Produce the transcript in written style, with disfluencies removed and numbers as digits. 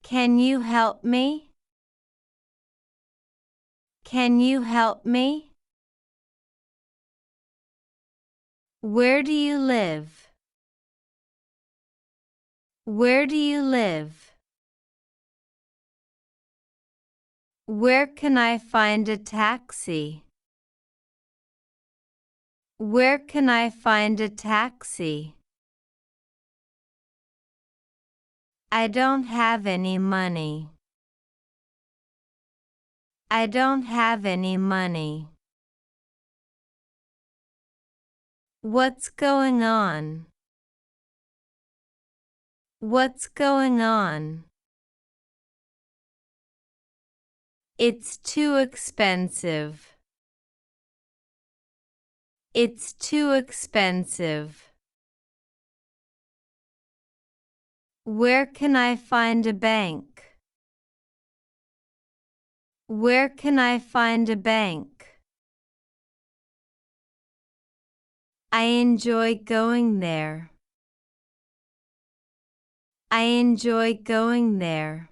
Can you help me? Can you help me? Where do you live? Where do you live? Where can I find a taxi? Where can I find a taxi? I don't have any money. I don't have any money. What's going on? What's going on? It's too expensive. It's too expensive. Where can I find a bank? Where can I find a bank? I enjoy going there. I enjoy going there.